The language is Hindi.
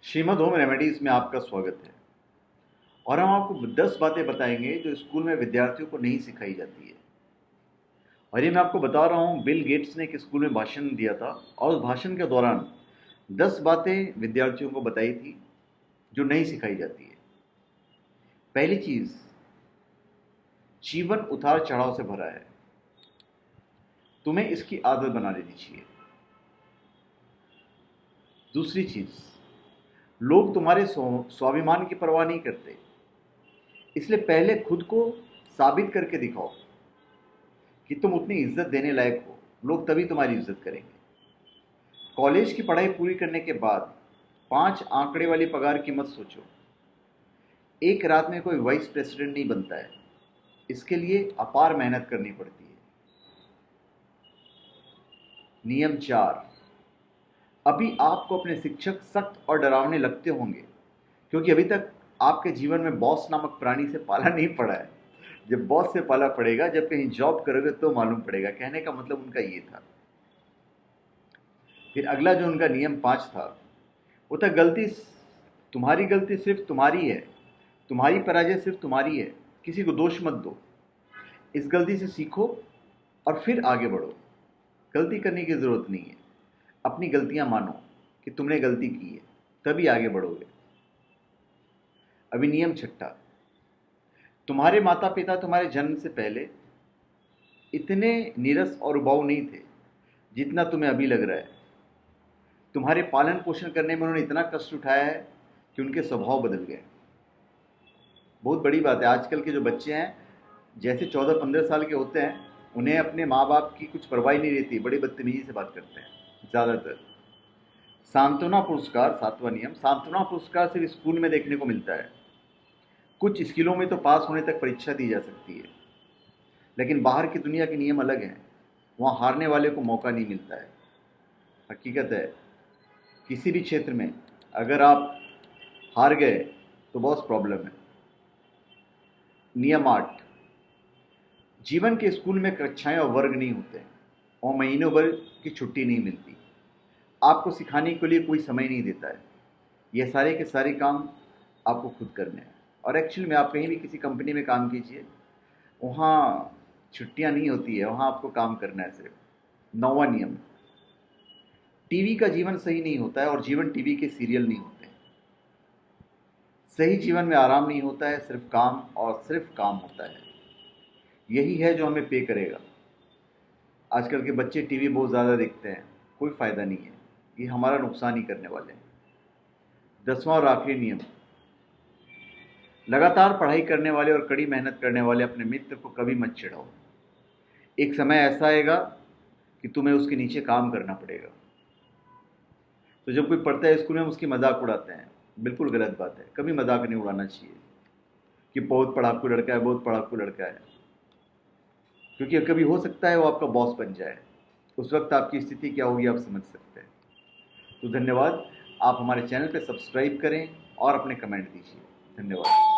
श्रीमद होम रेमेडीज में आपका स्वागत है। और हम आपको 10 बातें बताएंगे जो स्कूल में विद्यार्थियों को नहीं सिखाई जाती है। और ये मैं आपको बता रहा हूँ, बिल गेट्स ने एक स्कूल में भाषण दिया था और उस भाषण के दौरान 10 बातें विद्यार्थियों को बताई थी जो नहीं सिखाई जाती है। पहली चीज, जीवन उतार चढ़ाव से भरा है, तुम्हें इसकी आदत बना लेनी चाहिए। दूसरी चीज, लोग तुम्हारे स्वाभिमान की परवाह नहीं करते, इसलिए पहले खुद को साबित करके दिखाओ कि तुम उतनी इज्जत देने लायक हो। लोग तभी तुम्हारी इज्जत करेंगे। कॉलेज की पढ़ाई पूरी करने के बाद 5 आंकड़े वाली पगार की मत सोचो। एक रात में कोई वाइस प्रेसिडेंट नहीं बनता है, इसके लिए अपार मेहनत करनी पड़ती है। नियम 4, अभी आपको अपने शिक्षक सख्त और डरावने लगते होंगे क्योंकि अभी तक आपके जीवन में बॉस नामक प्राणी से पाला नहीं पड़ा है। जब बॉस से पाला पड़ेगा, जब कहीं जॉब करोगे तो मालूम पड़ेगा। कहने का मतलब उनका ये था। फिर अगला जो उनका नियम 5 था वो था, तुम्हारी गलती सिर्फ तुम्हारी है, तुम्हारी पराजय सिर्फ तुम्हारी है, किसी को दोष मत दो। इस गलती से सीखो और फिर आगे बढ़ो। गलती करने की जरूरत नहीं है, अपनी गलतियां मानो कि तुमने गलती की है, तभी आगे बढ़ोगे। अभी नियम 6, तुम्हारे माता पिता तुम्हारे जन्म से पहले इतने नीरस और उबाऊ नहीं थे जितना तुम्हें अभी लग रहा है। तुम्हारे पालन पोषण करने में उन्होंने इतना कष्ट उठाया है कि उनके स्वभाव बदल गए। बहुत बड़ी बात है। आजकल के जो बच्चे हैं, जैसे 14-15 साल के होते हैं, उन्हें अपने माँ बाप की कुछ परवाह नहीं रहती, बड़ी बदतमीजी से बात करते हैं ज़्यादातर। सांत्वना पुरस्कार, 7वां नियम, सांत्वना पुरस्कार सिर्फ स्कूल में देखने को मिलता है। कुछ स्किलों में तो पास होने तक परीक्षा दी जा सकती है, लेकिन बाहर की दुनिया के नियम अलग हैं। वहाँ हारने वाले को मौका नहीं मिलता है। हकीकत है, किसी भी क्षेत्र में अगर आप हार गए तो बहुत प्रॉब्लम है। नियम 8, जीवन के स्कूल में कक्षाएं और वर्ग नहीं होते और महीनों भर की छुट्टी नहीं मिलती। आपको सिखाने के लिए कोई समय नहीं देता है। ये सारे के सारे काम आपको खुद करने हैं। और एक्चुअली में आप कहीं भी किसी कंपनी में काम कीजिए, वहाँ छुट्टियाँ नहीं होती है, वहाँ आपको काम करना है सिर्फ। 9वां नियम, टीवी का जीवन सही नहीं होता है और जीवन टीवी के सीरियल नहीं होते। सही जीवन में आराम नहीं होता है, सिर्फ काम और सिर्फ काम होता है। यही है जो हमें पे करेगा। आजकल के बच्चे टीवी बहुत ज़्यादा देखते हैं, कोई फ़ायदा नहीं है, ये हमारा नुकसान ही करने वाले हैं। 10वां और आखिरी नियम, लगातार पढ़ाई करने वाले और कड़ी मेहनत करने वाले अपने मित्र को कभी मत चिढ़ाओ। एक समय ऐसा आएगा कि तुम्हें उसके नीचे काम करना पड़ेगा। तो जब कोई पढ़ता है स्कूल में, उसकी मजाक उड़ाते हैं, बिल्कुल गलत बात है। कभी मजाक नहीं उड़ाना चाहिए कि बहुत पढ़ाकू लड़का है, बहुत पढ़ाकू लड़का है, क्योंकि कभी हो सकता है वो आपका बॉस बन जाए। उस वक्त आपकी स्थिति क्या होगी आप समझ सकते हैं। तो धन्यवाद। आप हमारे चैनल पे सब्सक्राइब करें और अपने कमेंट दीजिए। धन्यवाद।